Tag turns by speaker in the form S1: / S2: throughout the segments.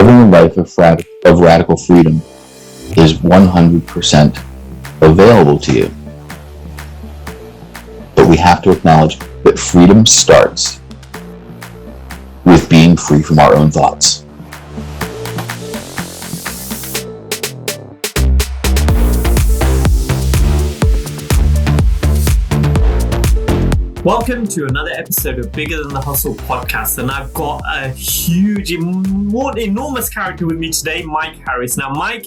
S1: living a life of radical freedom is 100% available to you. But we have to acknowledge that freedom starts with being free from our own thoughts.
S2: Welcome to another episode of Bigger Than the Hustle podcast, and I've got a huge, enormous character with me today, Mike Harris. Now, Mike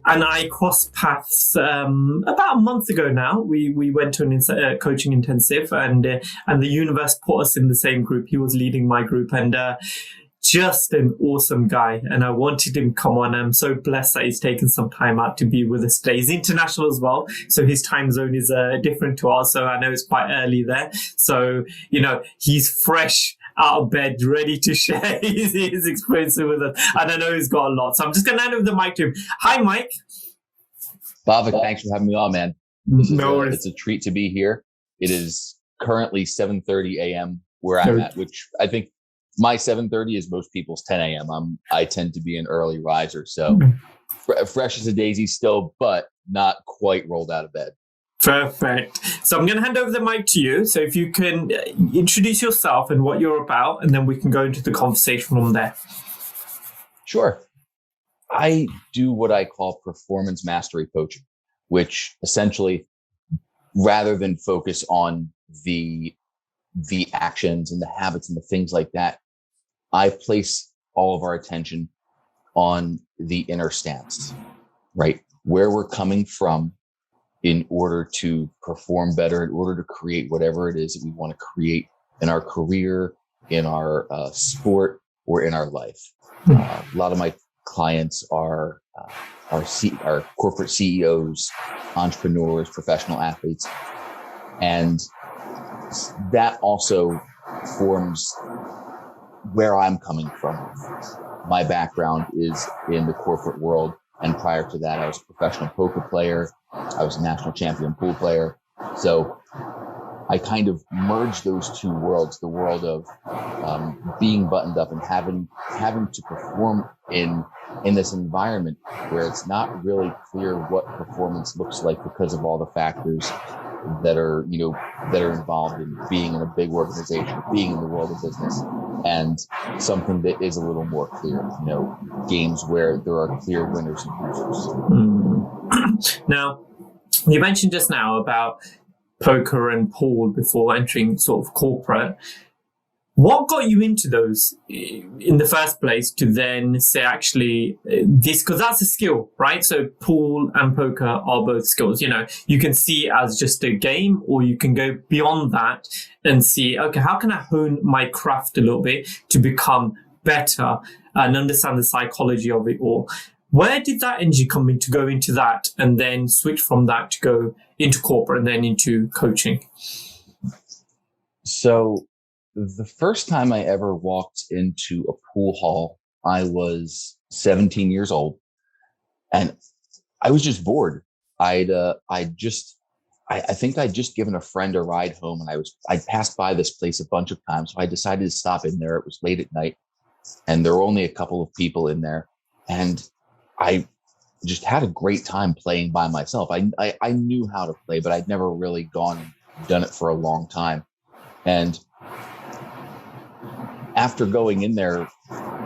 S2: and I crossed paths about a month ago now. We went to an coaching intensive, and the universe put us in the same group. He was leading my group, and just an awesome guy, and I wanted him to come on. I'm so blessed that he's taken some time out to be with us today. He's international as well, so his time zone is different to ours, so I know it's quite early there. So, he's fresh out of bed, ready to share his experience with us, and I know he's got a lot. So I'm just going to hand over the mic to him. Hi, Mike.
S1: Bhavik, thanks for having me on, man. It's a treat to be here. It is currently 7:30 a.m. where I'm at, which I think my 7:30 is most people's 10 a.m. I tend to be an early riser, so fresh as a daisy still, but not quite rolled out of bed.
S2: Perfect. So I'm going to hand over the mic to you. So if you can introduce yourself and what you're about, and then we can go into the conversation from there.
S1: Sure. I do what I call performance mastery coaching, which essentially, rather than focus on the actions and the habits and the things like that, I place all of our attention on the inner stance, right? Where we're coming from in order to perform better, in order to create whatever it is that we want to create in our career, in our sport, or in our life. A lot of my clients are corporate CEOs, entrepreneurs, professional athletes, and that also forms where I'm coming from. My background is in the corporate world, and prior to that, I was a professional poker player. I was a national champion pool player. So I kind of merged those two worlds, the world of being buttoned up and having to perform in this environment where it's not really clear what performance looks like because of all the factors that are involved in being in a big organization, being in the world of business, and something that is a little more clear, games where there are clear winners and losers.
S2: Now, you mentioned just now about poker and pool before entering sort of corporate. What got you into those in the first place to then say, actually, this, because that's a skill, right? So pool and poker are both skills. You can see it as just a game, or you can go beyond that and see, okay, how can I hone my craft a little bit to become better and understand the psychology of it all? Where did that energy come in to go into that and then switch from that to go into corporate and then into coaching?
S1: So the first time I ever walked into a pool hall, I was 17 years old, and I was just bored. I think I'd just given a friend a ride home, and I'd passed by this place a bunch of times. So I decided to stop in there. It was late at night, and there were only a couple of people in there, and I just had a great time playing by myself. I knew how to play, but I'd never really gone and done it for a long time. And after going in there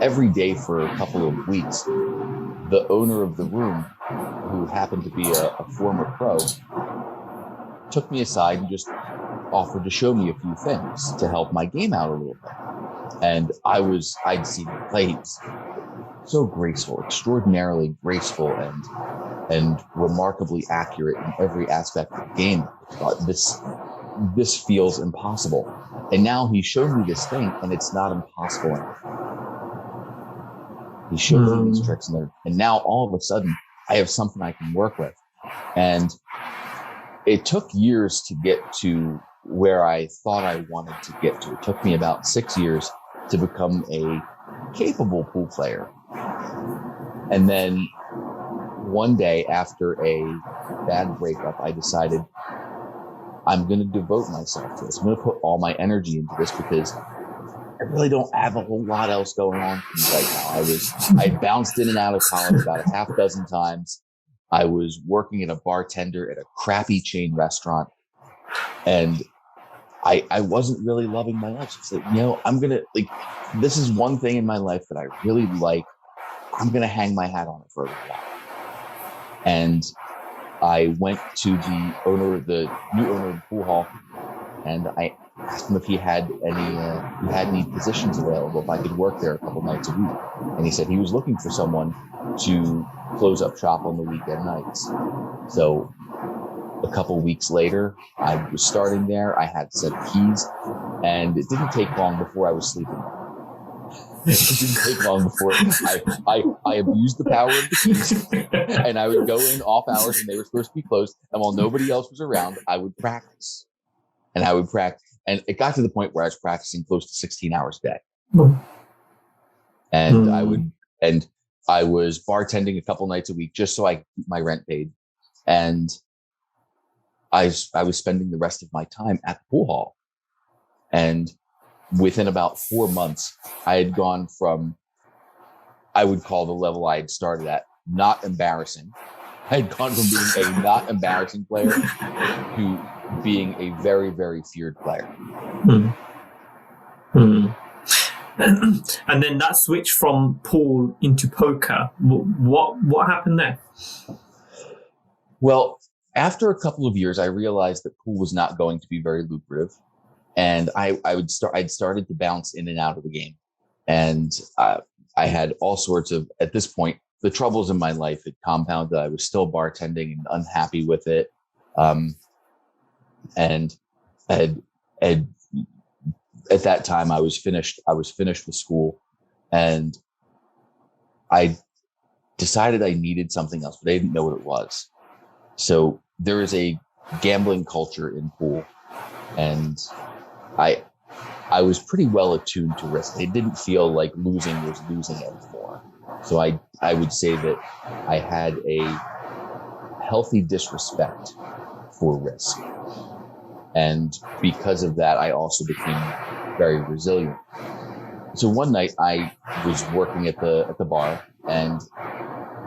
S1: every day for a couple of weeks, the owner of the room, who happened to be a former pro, took me aside and just offered to show me a few things to help my game out a little bit. And I'd seen him play. He was so graceful, extraordinarily graceful, and remarkably accurate in every aspect of the game. I thought, this feels impossible. And now he showed me this thing, and it's not impossible anymore. He showed me these tricks, and now all of a sudden, I have something I can work with. And it took years to get to where I thought I wanted to get to. It took me about 6 years to become a capable pool player. And then one day, after a bad breakup, I decided I'm going to devote myself to this. I'm going to put all my energy into this, because really don't have a whole lot else going on for me right now. I bounced in and out of college about a half dozen times. I was working as a bartender at a crappy chain restaurant, and I wasn't really loving my life. So it's like, I'm going to, like, this is one thing in my life that I really like. I'm going to hang my hat on it for a little while. And I went to the new owner of the pool hall, and I asked him if he had any positions available, if I could work there a couple nights a week. And he said he was looking for someone to close up shop on the weekend nights. So a couple weeks later, I was starting there. I had set keys, and it didn't take long before I was sleeping there. It didn't take long before I abused the power of the keys, and I would go in off hours when they were supposed to be closed. And while nobody else was around, I would practice. And and it got to the point where I was practicing close to 16 hours a day. And I was bartending a couple nights a week just so I could keep my rent paid. And I was spending the rest of my time at the pool hall. And within about 4 months, I had gone from, I would call the level I had started at, not embarrassing. I had gone from being a not embarrassing player to being a very, very feared player.
S2: And then that switch from pool into poker, what happened there?
S1: Well, after a couple of years, I realized that pool was not going to be very lucrative. And I'd started to bounce in and out of the game. And I had all sorts of, at this point, the troubles in my life had compounded. I was still bartending and unhappy with it. And at that time I was finished with school, and I decided I needed something else, but I didn't know what it was. So there is a gambling culture in pool, and I was pretty well attuned to risk. It didn't feel like losing was losing anymore. So I would say that I had a healthy disrespect for risk. And because of that, I also became very resilient. So one night I was working at the bar and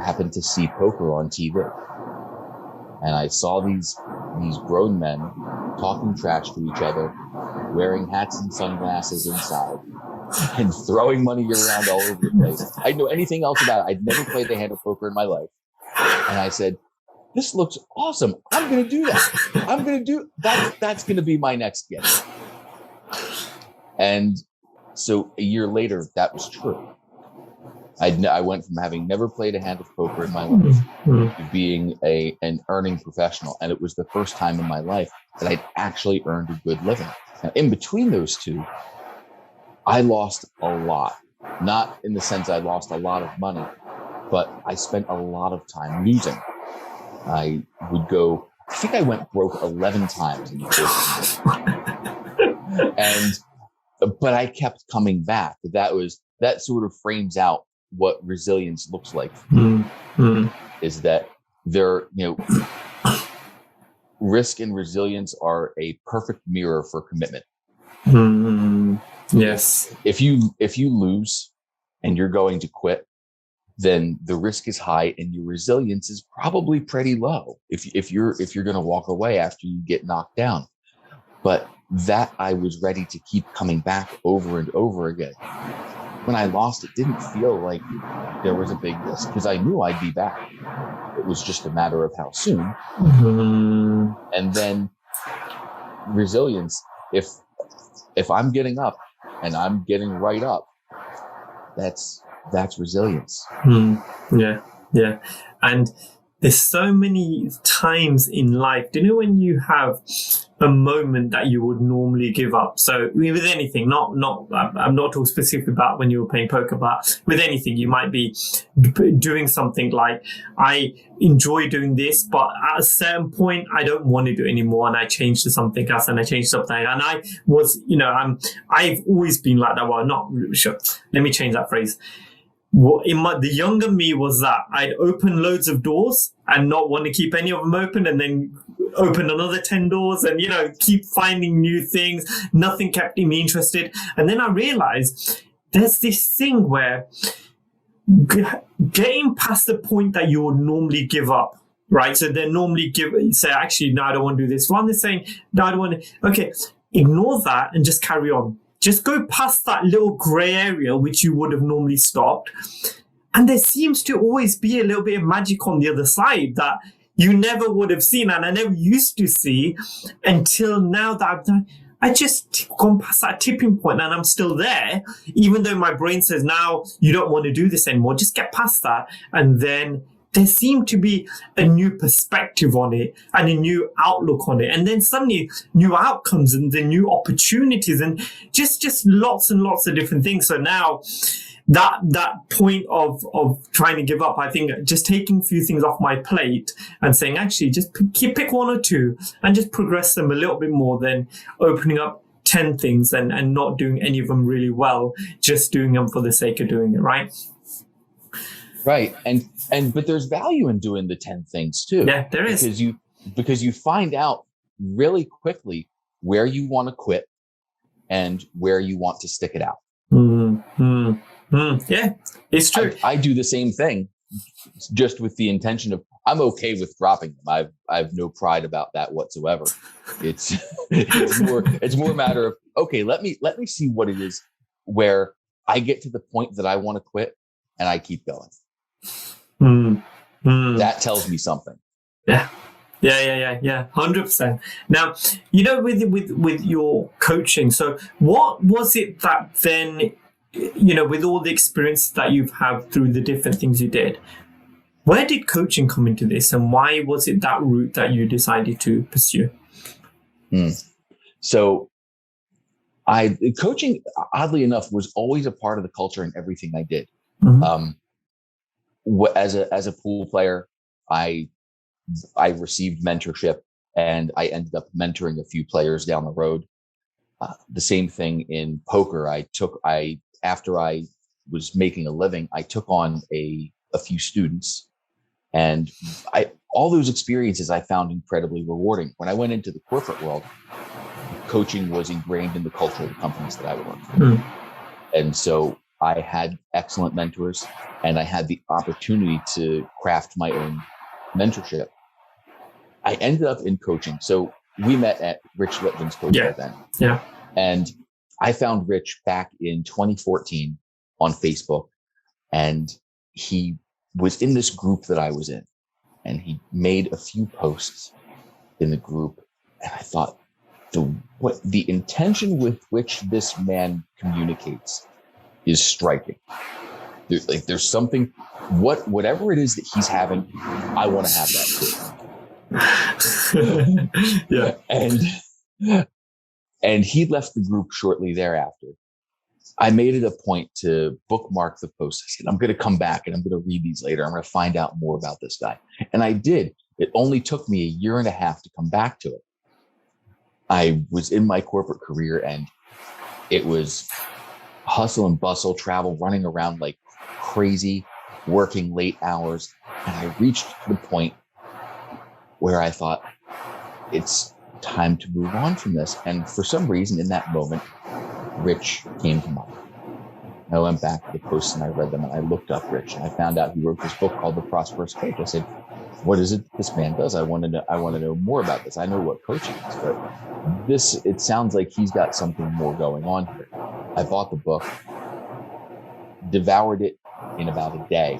S1: happened to see poker on TV. And I saw these grown men talking trash to each other, wearing hats and sunglasses inside, and throwing money around all over the place. I didn't know anything else about it. I'd never played the hand of poker in my life. And I said, this looks awesome. I'm going to do that. That's going to be my next gig. And so a year later, that was true. I went from having never played a hand of poker in my life to being an earning professional. And it was the first time in my life that I'd actually earned a good living. Now, in between those two, I lost a lot. Not in the sense I lost a lot of money, but I spent a lot of time losing. I think I went broke 11 times in the first year. But I kept coming back. That sort of frames out what resilience looks like. Is that risk and resilience are a perfect mirror for commitment.
S2: Yes.
S1: If you lose and you're going to quit, then the risk is high and your resilience is probably pretty low if you're going to walk away after you get knocked down. But that I was ready to keep coming back over and over again. When I lost, it didn't feel like there was a big risk because I knew I'd be back. It was just a matter of how soon. And then resilience, if I'm getting up and I'm getting right up, that's resilience.
S2: Yeah. And there's so many times in life, do you know when you have a moment that you would normally give up? So with anything, I'm not talking specifically about when you were playing poker, but with anything, you might be doing something like, I enjoy doing this, but at a certain point, I don't want to do it anymore. And I changed to something else and I changed something. And I was, I've always been like that. Well, not sure. Let me change that phrase. The younger me was that I'd open loads of doors and not want to keep any of them open, and then open another 10 doors and, keep finding new things. Nothing kept me interested. And then I realized there's this thing where getting past the point that you would normally give up, right? So they normally say, actually, no, I don't want to do this. One is saying, no, I don't want to. Okay, ignore that and just carry on. Just go past that little gray area, which you would have normally stopped. And there seems to always be a little bit of magic on the other side that you never would have seen, and I never used to see until now that I've done. I just gone past that tipping point and I'm still there, even though my brain says, now you don't want to do this anymore. Just get past that. And then there seemed to be a new perspective on it and a new outlook on it. And then suddenly new outcomes and the new opportunities and just lots and lots of different things. So now that point of trying to give up, I think just taking a few things off my plate and saying, actually, just pick one or two and just progress them a little bit more than opening up 10 things and not doing any of them really well, just doing them for the sake of doing it, right?
S1: Right. But there's value in doing the 10 things too.
S2: Yeah, there is.
S1: Because you find out really quickly where you want to quit and where you want to stick it out.
S2: Yeah, it's true.
S1: I do the same thing, just with the intention of I'm okay with dropping them. I've no pride about that whatsoever. It's more a matter of, okay, let me see what it is where I get to the point that I want to quit and I keep going. That tells me something.
S2: Yeah. 100%. Now, with your coaching, so what was it that then, with all the experience that you've had through the different things you did, where did coaching come into this and why was it that route that you decided to pursue?
S1: So coaching, oddly enough, was always a part of the culture in everything I did. As a pool player, I received mentorship and I ended up mentoring a few players down the road. The same thing in poker. After I was making a living, I took on a few students, and all those experiences I found incredibly rewarding. When I went into the corporate world, coaching was ingrained in the culture of the companies that I worked for. And so I had excellent mentors and I had the opportunity to craft my own mentorship. I ended up in coaching. So we met at Rich Litvin's coaching event.
S2: Yeah.
S1: And I found Rich back in 2014 on Facebook, and he was in this group that I was in, and he made a few posts in the group. And I thought the intention with which this man communicates is striking. There's something, whatever it is that he's having, I want to have that too.
S2: Yeah.
S1: And he left the group shortly thereafter. I made it a point to bookmark the post. I said, I'm going to come back and I'm going to read these later. I'm going to find out more about this guy. And I did. It only took me a year and a half to come back to it. I was in my corporate career and it was hustle and bustle, travel, running around like crazy, working late hours. And I reached the point where I thought, it's time to move on from this. And for some reason in that moment, Rich came to mind. I went back to the posts and I read them and I looked up Rich and I found out he wrote this book called The Prosperous Coach. I said, what is it this man does? I want to know more about this. I know what coaching is, but it sounds like he's got something more going on here. I bought the book, devoured it in about a day,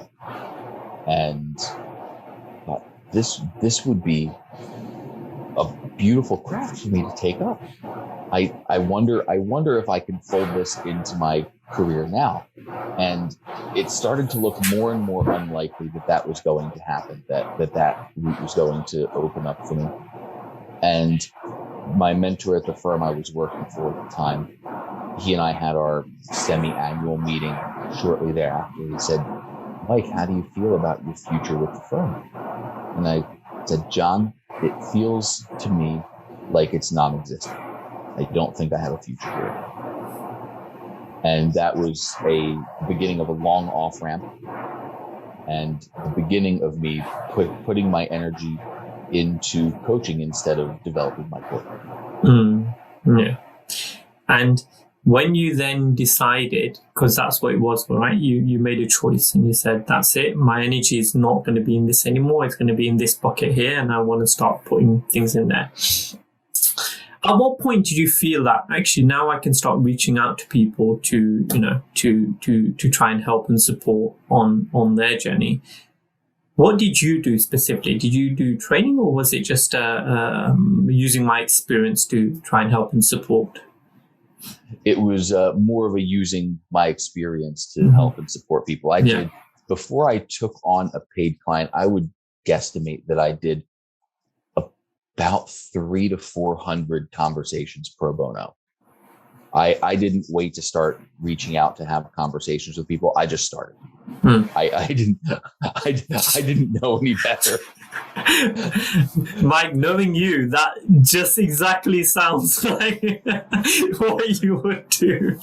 S1: and thought this would be a beautiful craft for me to take up. I wonder if I can fold this into my career now. And it started to look more and more unlikely that was going to happen, that route was going to open up for me. And my mentor at the firm I was working for at the time, he and I had our semi-annual meeting shortly thereafter. He said, Mike, how do you feel about your future with the firm? And I said, John, it feels to me like it's non-existent. I don't think I have a future here. And that was the beginning of a long off-ramp and the beginning of me putting my energy into coaching instead of developing my core.
S2: Yeah. And when you then decided, because that's what it was, right? You made a choice and you said, that's it. My energy is not going to be in this anymore. It's going to be in this bucket here, and I want to start putting things in there. At what point did you feel that actually now I can start reaching out to people to try and help and support on their journey? What did you do specifically? Did you do training, or was it just using my experience to try and help and support?
S1: It was more of a using my experience to help and support people. I did, before I took on a paid client, I would guesstimate that I did about 300 to 400 conversations pro bono. I didn't wait to start reaching out to have conversations with people. I just started. I didn't know any better.
S2: Mike, knowing you, that just exactly sounds like what you would do.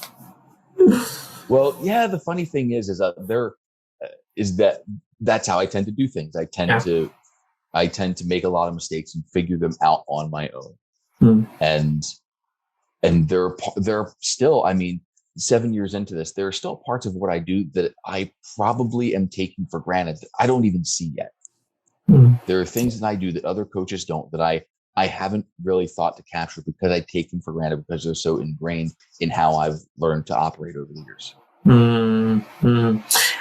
S1: Well, yeah. The funny thing is that's how I tend to do things. I tend to make a lot of mistakes and figure them out on my own. And there are still, 7 years into this, there are still parts of what I do that I probably am taking for granted that I don't even see yet. There are things that I do that other coaches don't, that I haven't really thought to capture because I take them for granted because they're so ingrained in how I've learned to operate over the years.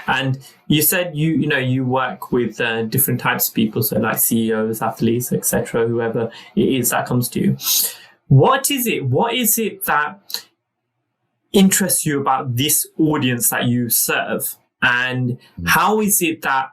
S2: And you said you work with different types of people, so like CEOs, athletes, etc., whoever it is that comes to you. What is it that interests you about this audience that you serve? And how is it that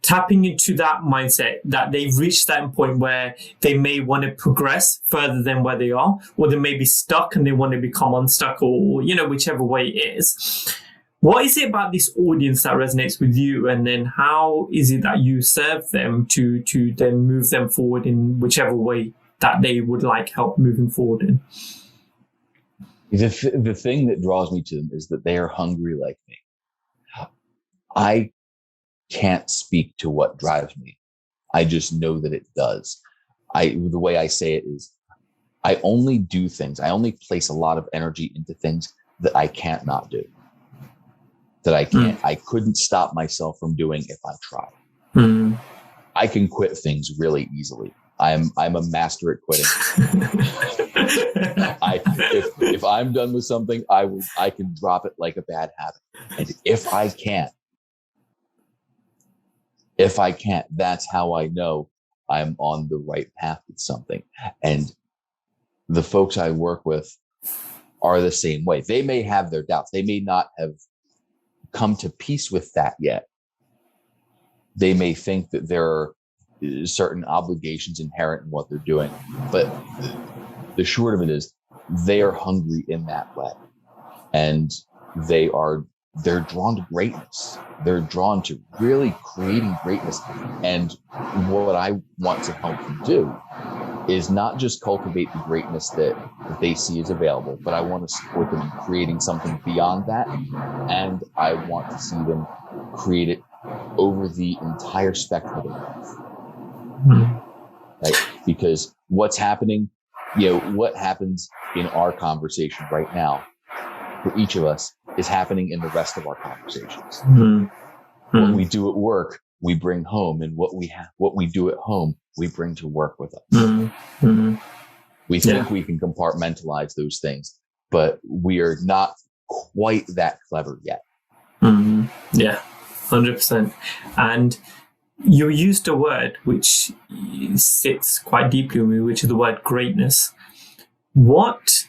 S2: tapping into that mindset that they've reached that point where they may want to progress further than where they are, or they may be stuck and they want to become unstuck, or whichever way it is. What is it about this audience that resonates with you? And then how is it that you serve them to then move them forward in whichever way that they would like help moving forward in?
S1: The thing that draws me to them is that they are hungry like me. I can't speak to what drives me. I just know that it does. The way I say it is, I only do things. I only place a lot of energy into things that I can't not do. That I couldn't stop myself from doing if I tried. I can quit things really easily. I'm a master at quitting. If I'm done with something, I can drop it like a bad habit. And if I can't, that's how I know I'm on the right path with something. And the folks I work with are the same way. They may have their doubts. They may not have come to peace with that yet. They may think that there are certain obligations inherent in what they're doing, but the short of it is they are hungry in that way, and they're drawn to greatness. They're drawn to really creating greatness. And what I want to help them do is not just cultivate the greatness that they see as available, but I want to support them in creating something beyond that. And I want to see them create it over the entire spectrum of their life. Right? Because what's happening, what happens in our conversation right now for each of us is happening in the rest of our conversations. What we do at work, we bring home, and what we do at home, we bring to work with us. We think we can compartmentalize those things, but we are not quite that clever yet.
S2: Yeah, 100%. And you used a word which sits quite deeply with me, which is the word greatness. What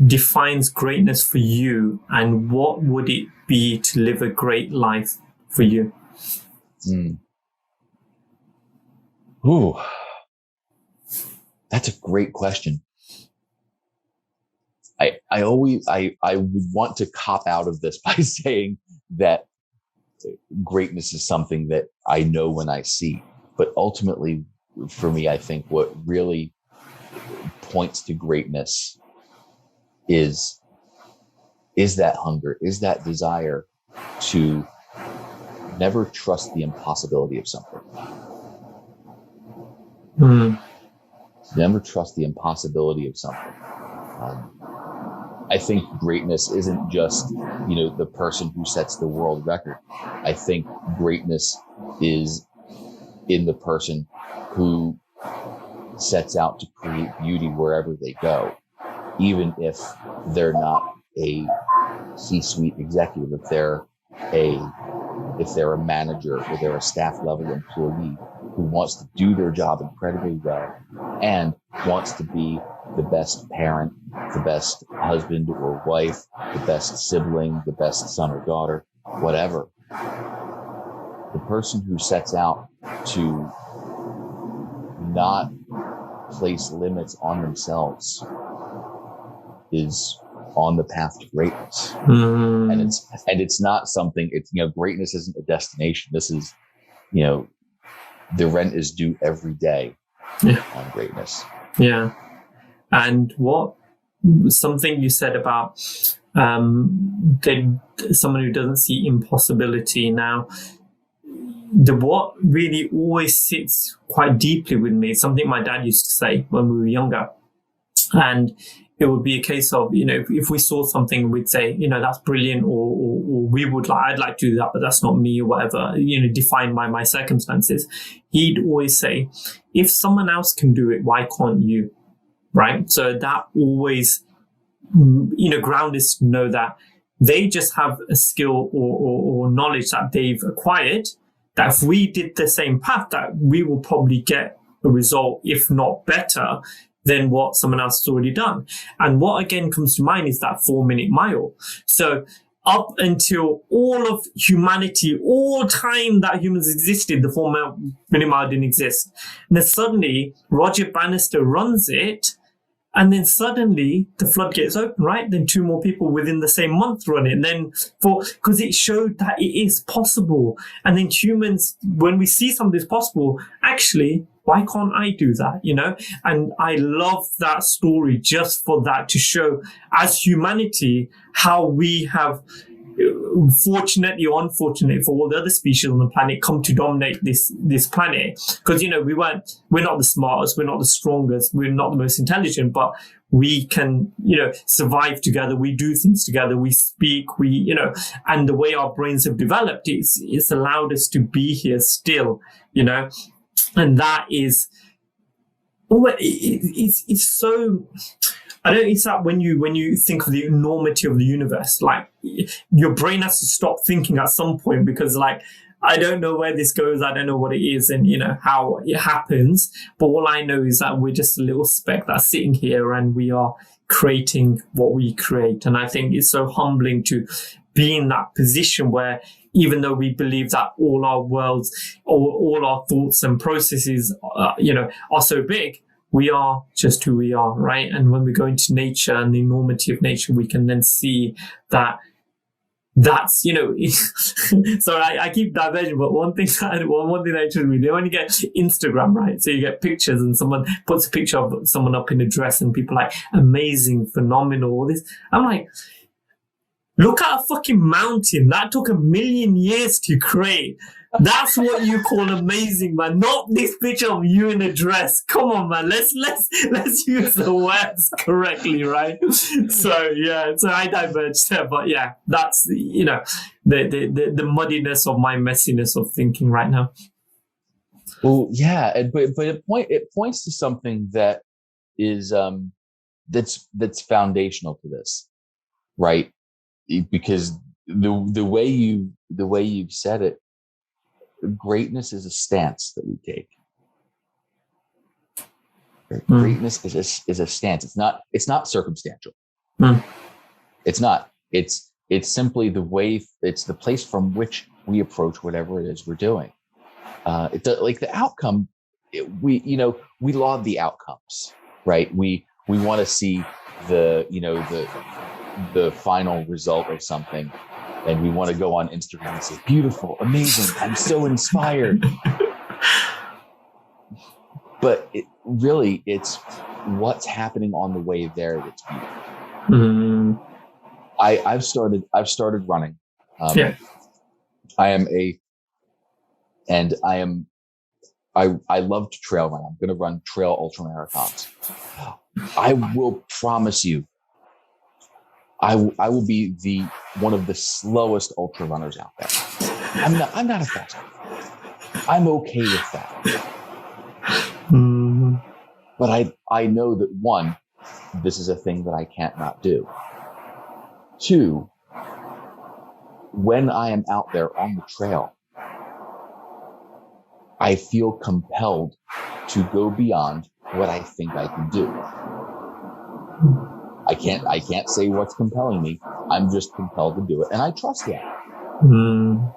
S2: defines greatness for you, and what would it be to live a great life for you?
S1: Ooh, that's a great question. I would want to cop out of this by saying that greatness is something that I know when I see, but ultimately for me, I think what really points to greatness is that hunger, is that desire to never trust the impossibility of something. Never trust the impossibility of something. I think greatness isn't just, the person who sets the world record. I think greatness is in the person who sets out to create beauty wherever they go, even if they're not a C-suite executive, if they're a manager or they're a staff level employee who wants to do their job incredibly well and wants to be the best parent, the best husband or wife, the best sibling, the best son or daughter, whatever. The person who sets out to not place limits on themselves is on the path to greatness. And it's not something, greatness isn't a destination. This is, the rent is due every day on greatness.
S2: Yeah. And something you said about someone who doesn't see impossibility now, what really always sits quite deeply with me, something my dad used to say when we were younger. And it would be a case of, if we saw something, we'd say, that's brilliant, or we would I'd like to do that, but that's not me, or whatever, defined by my circumstances. He'd always say, if someone else can do it, why can't you? Right? So that always, ground is to know that they just have a skill or knowledge that they've acquired, that if we did the same path, that we will probably get a result, if not better, than what someone else has already done. And what again comes to mind is that 4-minute mile. So up until all of humanity, all time that humans existed, the 4-minute mile didn't exist. And then suddenly Roger Bannister runs it, and then suddenly the floodgates open, right? Then 2 more people within the same month run it. And then because it showed that it is possible. And then humans, when we see something is possible, actually, why can't I do that? And I love that story just for that, to show as humanity how we have, fortunately or unfortunately for all the other species on the planet, come to dominate this planet. Because we're not the smartest, we're not the strongest, we're not the most intelligent, but we can survive together, we do things together, we speak, and the way our brains have developed, it's allowed us to be here still, and that is it's so, I don't know, it's that when you think of the enormity of the universe, like your brain has to stop thinking at some point, because I don't know where this goes, I don't know what it is, and how it happens, but all I know is that we're just a little speck that's sitting here and we are creating what we create. And I think it's so humbling to be in that position where, even though we believe that all our worlds or all our thoughts and processes are so big, we are just who we are, right? And when we go into nature and the enormity of nature, we can then see that's so I keep diverging, but one thing that interests me, when you get Instagram, right? So you get pictures and someone puts a picture of someone up in a dress and people are like, amazing, phenomenal, all this. I'm like, look at a fucking mountain that took 1 million years to create. That's what you call amazing, man. Not this picture of you in a dress. Come on, man. Let's use the words correctly, right? So yeah. So I diverged there, but yeah, that's the muddiness of my messiness of thinking right now.
S1: Well, yeah, but it points to something that is that's foundational to this, right? Because the way you've said it, greatness is a stance that we take. Greatness is a stance. It's not circumstantial. It's not. It's simply the way. It's the place from which we approach whatever it is we're doing. Like the outcome. We laud the outcomes, right? We want to see the final result of something, and we want to go on Instagram and say, beautiful, amazing, I'm so inspired. But it's what's happening on the way there that's beautiful. I've started running. I love to trail run. I'm going to run trail ultra marathons. I will promise you, I will be one of the slowest ultra runners out there. I'm not a fast runner. I'm okay with that.
S2: Mm.
S1: But I know that, one, this is a thing that I can't not do. Two, when I am out there on the trail, I feel compelled to go beyond what I think I can do. I can't say what's compelling me. I'm just compelled to do it, and I trust that.
S2: Mm.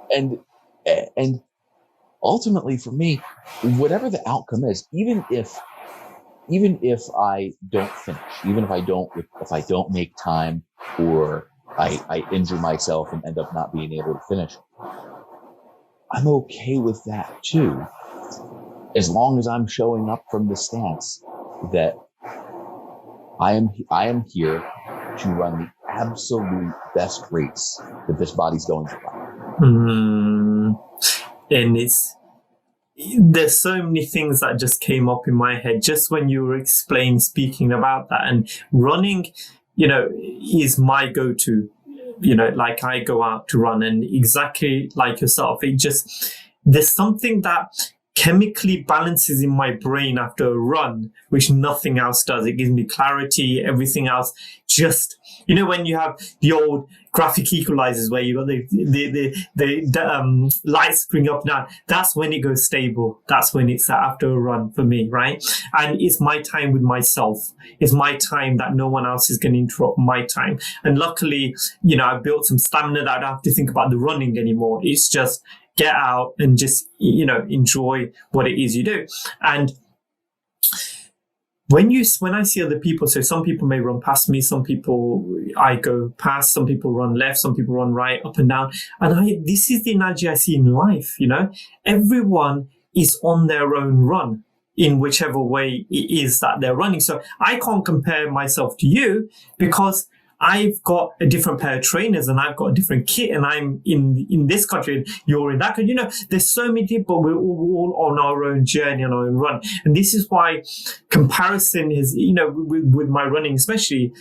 S1: And ultimately, for me, whatever the outcome is, even if I don't finish, even if I don't make time, or I injure myself and end up not being able to finish, I'm okay with that too, as long as I'm showing up from the stance that I am here to run the absolute best race that this body's going to run.
S2: And there's so many things that just came up in my head just when you were speaking about that. And running, is my go-to. Like, I go out to run, and exactly like yourself, there's something that chemically balances in my brain after a run, which nothing else does. It gives me clarity. Everything else just, when you have the old graphic equalizers where you got the lights spring up and down, that's when it goes stable. That's when it's after a run for me, right? And it's my time with myself. It's my time that no one else is going to interrupt my time. And luckily, I've built some stamina that I don't have to think about the running anymore. It's just get out and just, enjoy what it is you do. And when I see other people, so some people may run past me, some people I go past, some people run left, some people run right, up and down. And this is the analogy I see in life, everyone is on their own run in whichever way it is that they're running. So I can't compare myself to you because I've got a different pair of trainers and I've got a different kit, and I'm in this country and you're in that country. There's so many people. We're all on our own journey, on our own run. And this is why comparison is, with my running especially,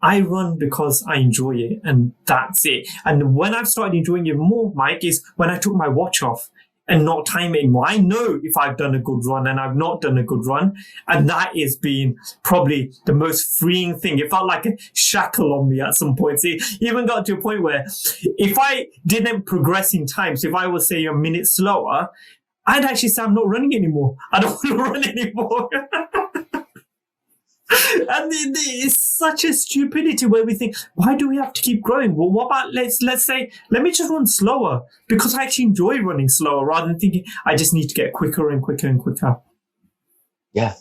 S2: I run because I enjoy it, and that's it. And when I've started enjoying it more, Mike, is when I took my watch off and not time it anymore. I know if I've done a good run and I've not done a good run. And that has been probably the most freeing thing. It felt like a shackle on me at some point. It even got to a point where if I didn't progress in time, so if I was, say, a minute slower, I'd actually say I'm not running anymore. I don't want to run anymore. And it's such a stupidity where we think, why do we have to keep growing? Well, what about, let's say, let me just run slower, because I actually enjoy running slower rather than thinking I just need to get quicker and quicker and quicker.
S1: Yeah.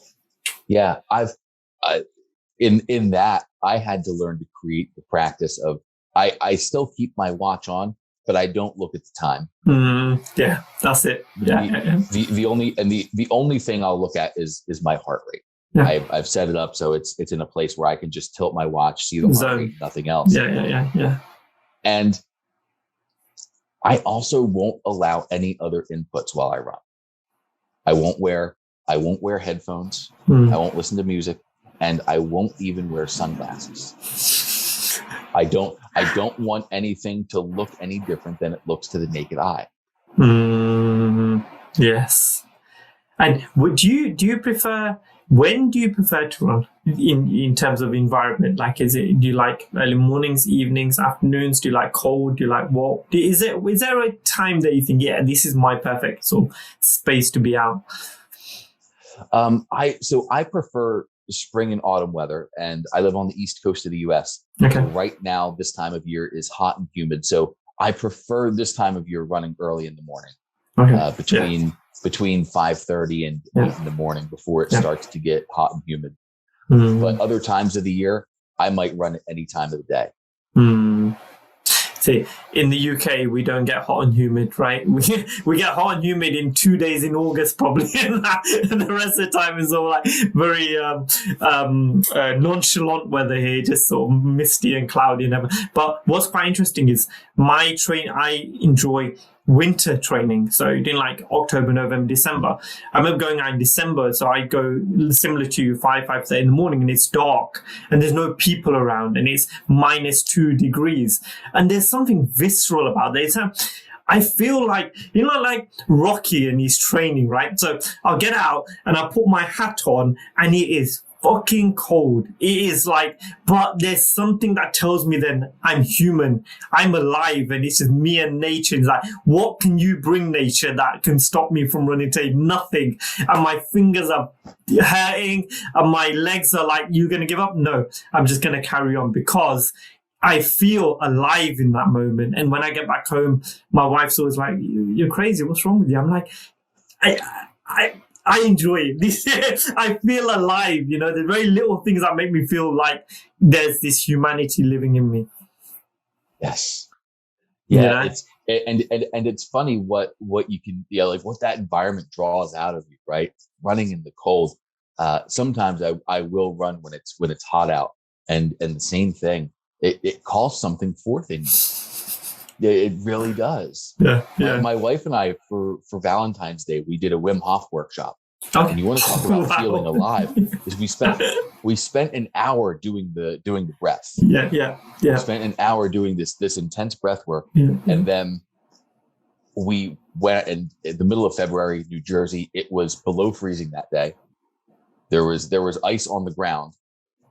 S1: In that, I had to learn to create the practice of, I still keep my watch on, but I don't look at the time.
S2: Yeah, that's it. Yeah.
S1: The only thing I'll look at is my heart rate. Yeah. I've set it up so it's in a place where I can just tilt my watch, see the heart rate, nothing else.
S2: Yeah.
S1: And I also won't allow any other inputs while I run. I won't wear headphones. I won't listen to music, and I won't even wear sunglasses. I don't want anything to look any different than it looks to the naked eye.
S2: Yes. And do you prefer? When do you prefer to run in terms of environment? Like, do you like early mornings, evenings, afternoons? Do you like cold? Do you like what? Is there a time that you think, yeah, this is my perfect sort of space to be out?
S1: I prefer spring and autumn weather, and I live on the East Coast of the US.
S2: Okay.
S1: So right now, this time of year is hot and humid. So I prefer this time of year running early in the morning. Okay. Between 5:30 and 8 in the morning before it starts to get hot and humid. But other times of the year, I might run at any time of the day.
S2: See, in the UK, we don't get hot and humid, right? We get hot and humid in 2 days in August, probably, and the rest of the time is all like very nonchalant weather here, just sort of misty and cloudy and everything. But what's quite interesting is I enjoy winter training. So doing like October, November, December. I remember going out in December. So I go similar to 5:30 in the morning, and it's dark and there's no people around, and it's -2 degrees. And there's something visceral about this. I feel like, like Rocky and he's training, right? So I'll get out and I'll put my hat on, and it is fucking cold. It is like, but there's something that tells me then I'm human, I'm alive, and it's just me and nature. It's like, what can you bring, nature, that can stop me from running today? Nothing. And my fingers are hurting and my legs are like, you gonna give up? No, I'm just gonna carry on, because I feel alive in that moment. And when I get back home, my wife's always like, you're crazy, what's wrong with you? I'm like, I enjoy it. I feel alive. There's very little things that make me feel like there's this humanity living in me.
S1: Yes. Yeah. And it's funny what you can, like what that environment draws out of you, right? Running in the cold. Sometimes I will run when it's hot out, and the same thing. It calls something forth in you. It really does. Yeah. My wife and I, for Valentine's Day, we did a Wim Hof workshop. Okay. And you want to talk about feeling alive? Is we spent an hour doing the breath. Yeah. We spent an hour doing this intense breath work, and then we went in the middle of February, New Jersey. It was below freezing that day. There was ice on the ground,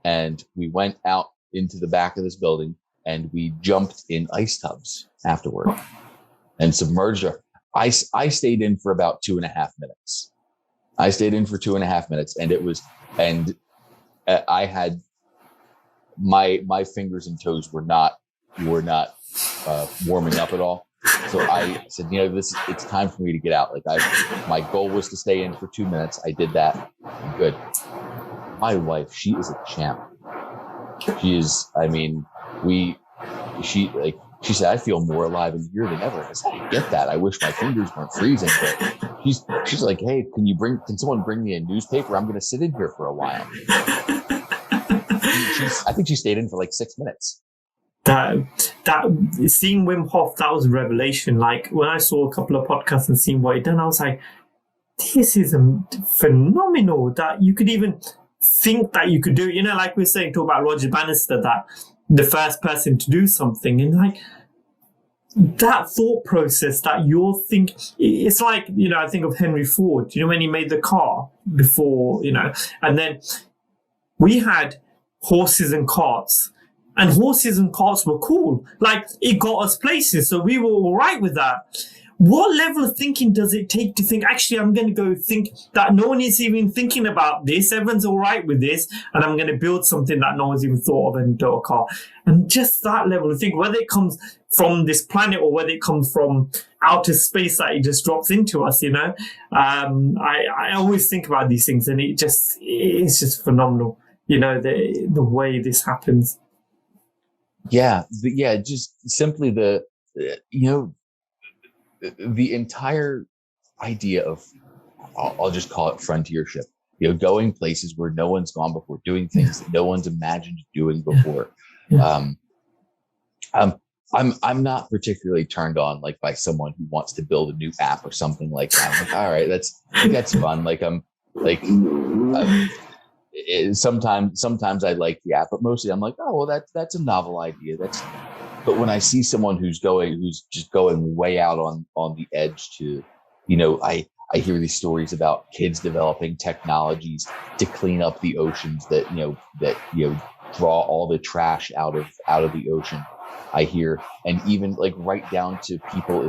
S1: and we went out into the back of this building, and we jumped in ice tubs afterward and submerged her. I stayed in for about 2.5 minutes. And I had my fingers and toes were not warming up at all. So I said, it's time for me to get out. Like my goal was to stay in for 2 minutes. I did that. I'm good. My wife, she is a champ. She is, she said, I feel more alive in here than ever. I said, I get that. I wish my fingers weren't freezing, but she's like, hey, can someone bring me a newspaper? I'm going to sit in here for a while. I think she stayed in for like 6 minutes.
S2: That seeing Wim Hof, that was a revelation. Like when I saw a couple of podcasts and seen what he'd done, I was like, this is phenomenal that you could even think that you could do it. Like we were saying, talk about Roger Bannister, that the first person to do something, and like that thought process that you're thinking, it's like, I think of Henry Ford, when he made the car before, and then we had horses and carts, and horses and carts were cool. Like it got us places. So we were all right with that. What level of thinking does it take to think, actually, I'm going to go think that no one is even thinking about this. Everyone's all right with this. And I'm going to build something that no one's even thought of and do a car. And just that level of thinking, whether it comes from this planet or whether it comes from outer space that it just drops into us, I always think about these things, and it's just phenomenal, the way this happens.
S1: Yeah. Just simply the entire idea of, I'll just call it frontiership, going places where no one's gone before, doing things that no one's imagined doing before. Yeah. I'm not particularly turned on like by someone who wants to build a new app or something like that. I'm like, all right, that's fun. Like sometimes I like the app, but mostly I'm like, oh, well, that's a novel idea. But when I see someone who's just going way out on the edge to, I hear these stories about kids developing technologies to clean up the oceans that draw all the trash out of the ocean. I hear, and even like right down to people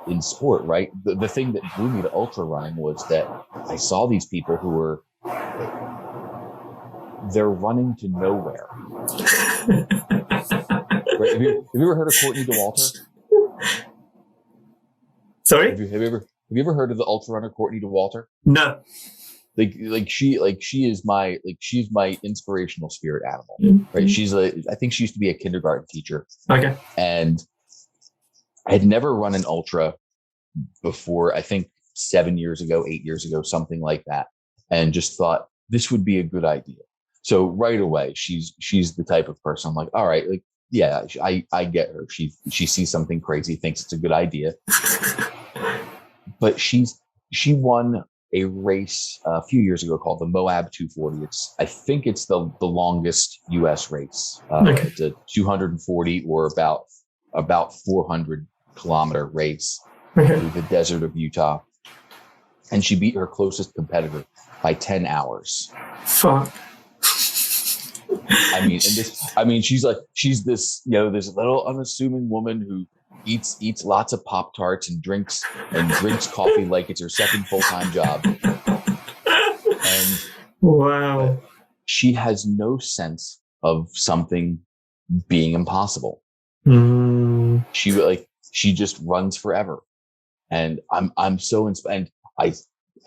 S1: in sport, right? The thing that drew me to ultra running was that I saw these people who were, they're running to nowhere. Right. Have you ever heard of Courtney DeWalter?
S2: Sorry?
S1: Have you ever heard of the ultra runner Courtney DeWalter?
S2: No.
S1: She's my inspirational spirit animal. Mm-hmm. Right. I think she used to be a kindergarten teacher.
S2: Okay.
S1: And I had never run an ultra before, I think 8 years ago, something like that. And just thought this would be a good idea. So right away, she's the type of person I'm like, all right, like, yeah, I get her. She sees something crazy, thinks it's a good idea. but she won a race a few years ago called the Moab 240. I think it's the longest U.S. race.
S2: Okay.
S1: It's a 240 or about 400 kilometer race through the desert of Utah, and she beat her closest competitor by 10 hours.
S2: Fuck.
S1: She's this, this little unassuming woman who eats lots of Pop-Tarts and drinks coffee like it's her second full-time job. And
S2: wow,
S1: she has no sense of something being impossible. She just runs forever. And I'm so inspired. And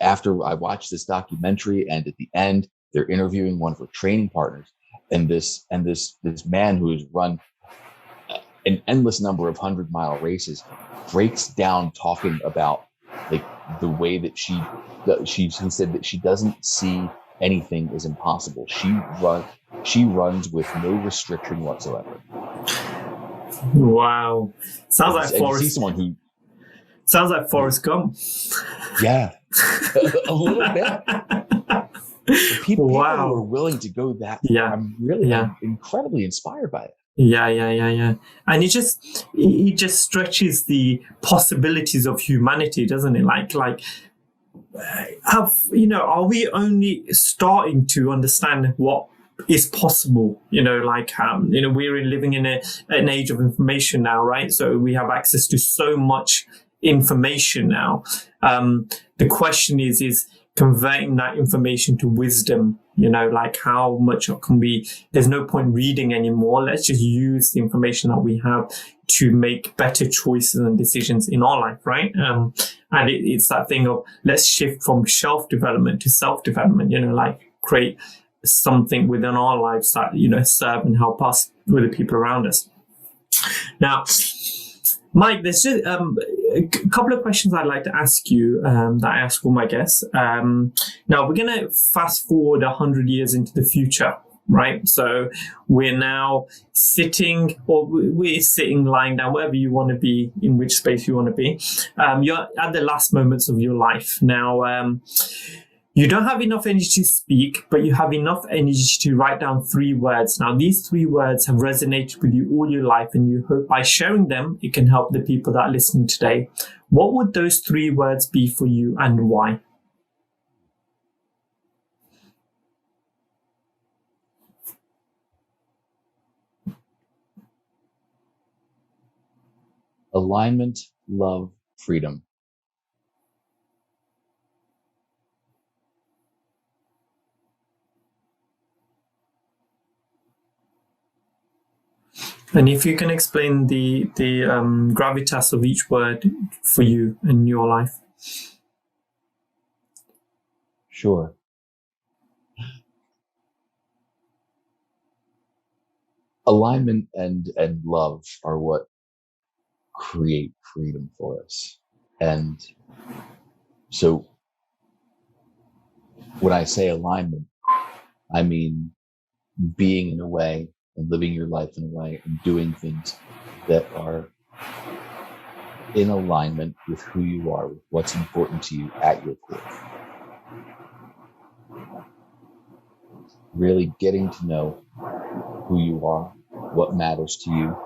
S1: after I watched this documentary, and at the end, they're interviewing one of her training partners, and this man who has run an endless number of 100-mile races breaks down talking about like the way that she said that she doesn't see anything as impossible. She runs with no restriction whatsoever.
S2: Wow, sounds like Forrest Gump.
S1: Yeah, a little bit. People who are willing to go that far, I'm incredibly inspired by it.
S2: Yeah. And it just stretches the possibilities of humanity, doesn't it? Are we only starting to understand what is possible? We're living in an age of information now, right? So we have access to so much information now. The question is converting that information to wisdom. How much can we? There's no point reading anymore. Let's just use the information that we have to make better choices and decisions in our life, right? And it's that thing of let's shift from shelf development to self development. Create something within our lives that serve and help us with the people around us. Now, Mike, there's just a couple of questions I'd like to ask you that I ask all my guests. Now, we're going to fast forward 100 years into the future, right? So we're now we're sitting, lying down, wherever you want to be, in which space you want to be. You're at the last moments of your life. Now, you don't have enough energy to speak, but you have enough energy to write down 3 words. Now, these 3 words have resonated with you all your life, and you hope by sharing them, it can help the people that are listening today. What would those 3 words be for you, and why?
S1: Alignment, love, freedom.
S2: And if you can explain the gravitas of each word for you in your life.
S1: Sure. Alignment and love are what create freedom for us. And so when I say alignment, I mean being in a way and living your life in a way and doing things that are in alignment with who you are, with what's important to you at your core. Really getting to know who you are, what matters to you,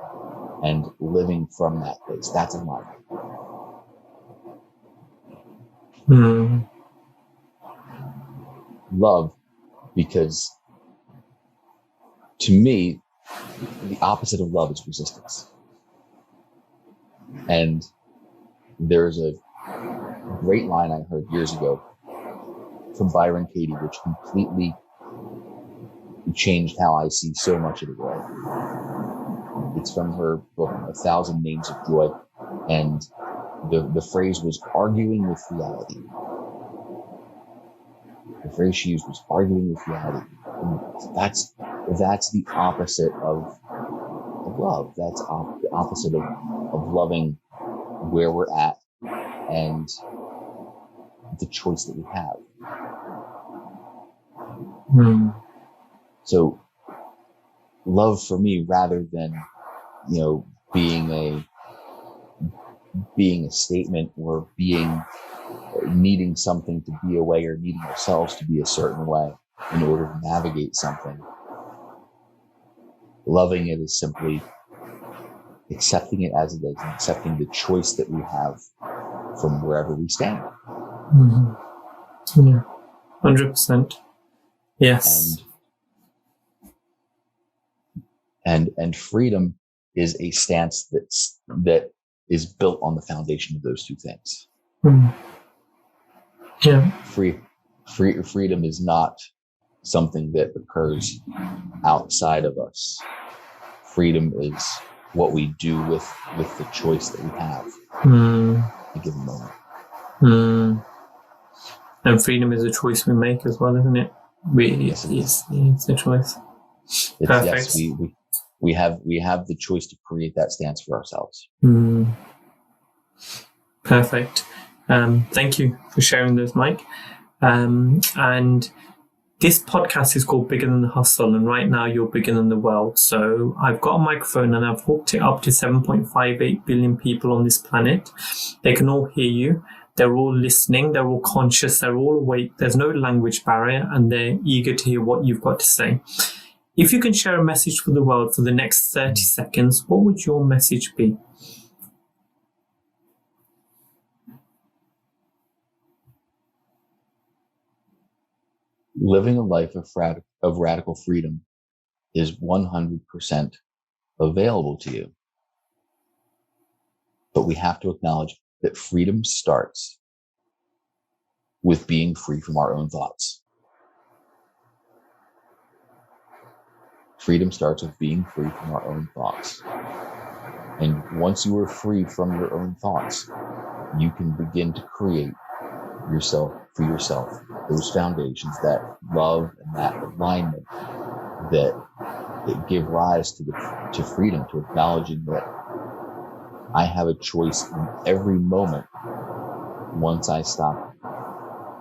S1: and living from that place. That's alignment. Love, because to me, the opposite of love is resistance. And there's a great line I heard years ago from Byron Katie, which completely changed how I see so much of the world. It's from her book, 1,000 Names of Joy. And the phrase was arguing with reality. The phrase she used was arguing with reality. And that's the opposite of love. That's the opposite of loving where we're at and the choice that we have. So love for me, rather than, being a statement or being needing something to be a way or needing ourselves to be a certain way in order to navigate something. Loving it is simply accepting it as it is and accepting the choice that we have from wherever we stand.
S2: Mm-hmm. Yeah, 100%. Yes.
S1: And freedom is a stance that is built on the foundation of those two things.
S2: Mm. Yeah.
S1: Freedom is not something that occurs outside of us. Freedom is what we do with the choice that we have at a given moment.
S2: And freedom is a choice we make as well, isn't it? It's a choice. Perfect.
S1: Yes, we have the choice to create that stance for ourselves.
S2: Perfect. Thank you for sharing those, Mike. And this podcast is called Bigger Than the Hustle, and right now you're bigger than the world. So I've got a microphone and I've hooked it up to 7.58 billion people on this planet. They can all hear you. They're all listening. They're all conscious. They're all awake. There's no language barrier, and they're eager to hear what you've got to say. If you can share a message for the world for the next 30 seconds, what would your message be?
S1: Living a life of radical freedom is 100% available to you. But we have to acknowledge that freedom starts with being free from our own thoughts. Freedom starts with being free from our own thoughts. And once you are free from your own thoughts, you can begin to create for yourself those foundations, that love and that alignment that give rise to freedom, to acknowledging that I have a choice in every moment once I stop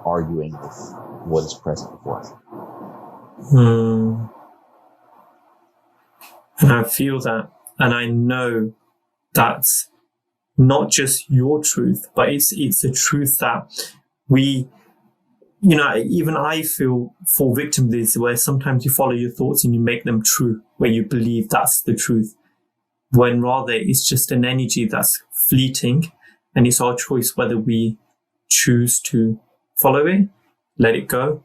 S1: arguing with what is present before me.
S2: And I feel that, and I know that's not just your truth, but it's a truth that we, even I fall victim to this, where sometimes you follow your thoughts and you make them true, where you believe that's the truth, when rather it's just an energy that's fleeting, and it's our choice whether we choose to follow it, let it go,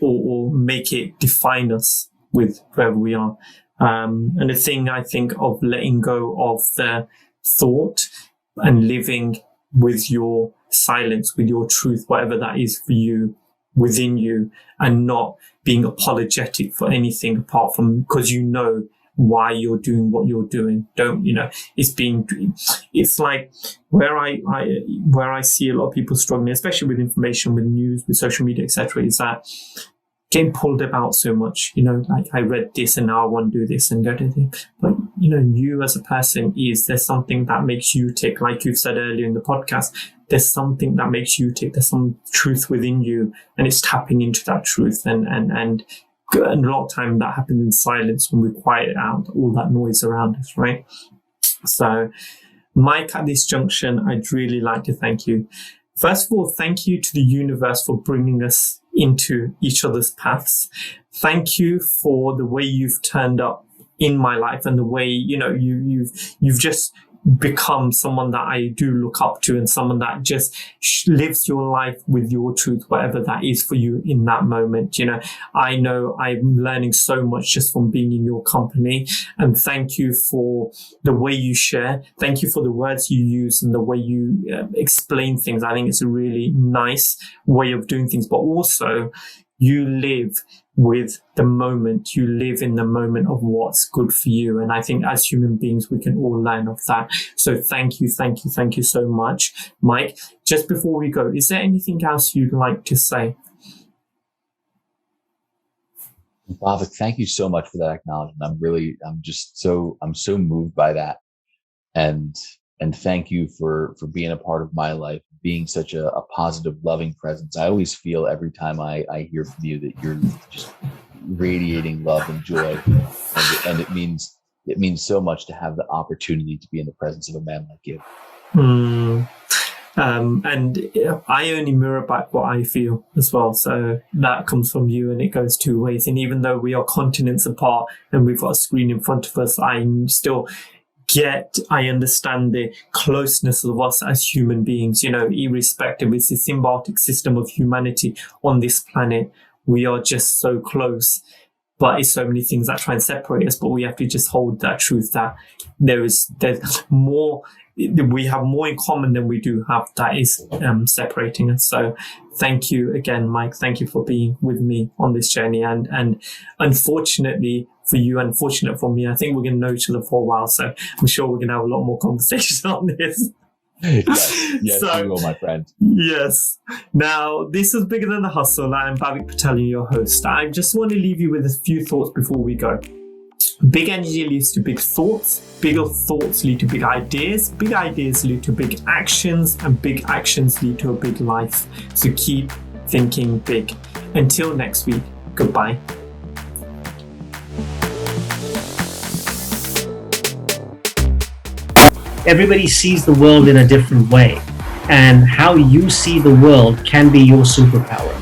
S2: or make it define us with wherever we are. And the thing I think of letting go of the thought and living with your silence, with your truth, whatever that is for you, within you, and not being apologetic for anything apart from because you know why you're doing what you're doing. It's like where I see a lot of people struggling, especially with information, with news, with social media, etc., is that getting pulled about so much, like I read this and now I want to do this and go to this. But, you as a person there's something that makes you tick, like you've said earlier in the podcast, there's something that makes you tick. There's some truth within you and it's tapping into that truth. And a lot of time that happens in silence when we quiet out all that noise around us, right? So, Mike, at this junction, I'd really like to thank you. First of all, thank you to the universe for bringing us into each other's paths. Thank you for the way you've turned up in my life and the way, you've just become someone that I do look up to and someone that just lives your life with your truth, whatever that is for you in that moment. I know I'm learning so much just from being in your company, and thank you for the way you share. Thank you for the words you use and the way you explain things. I think it's a really nice way of doing things, but also you live with the moment. You live in the moment of what's good for you. And I think as human beings, we can all learn of that. So thank you so much, Mike. Just before we go, is there anything else you'd like to say?
S1: Bhavik, thank you so much for that acknowledgement. I'm so moved by that. And thank you for being a part of my life, being such a positive, loving presence. I always feel every time I hear from you that you're just radiating love and joy. And it means so much to have the opportunity to be in the presence of a man like you.
S2: And I only mirror back what I feel as well. So that comes from you, and it goes two ways. And even though we are continents apart and we've got a screen in front of us, I understand the closeness of us as human beings, irrespective. It's the symbiotic system of humanity on this planet. We are just so close, but it's so many things that try and separate us. But we have to just hold that truth that there's more. We have more in common than we do have that is separating us. So thank you again, Mike. Thank you for being with me on this journey. And unfortunately for you, unfortunate for me, I think we're going to know each other for a while. So I'm sure we're going to have a lot more conversations on this.
S1: Yes, so, you will, my friend.
S2: Yes. Now, this is Bigger Than the Hustle. I'm Bhavik Patel, your host. I just want to leave you with a few thoughts before we go. Big energy leads to big thoughts. Bigger thoughts lead to big ideas. Big ideas lead to big actions. And big actions lead to a big life. So keep thinking big. Until next week, goodbye.
S3: Everybody sees the world in a different way. And how you see the world can be your superpower.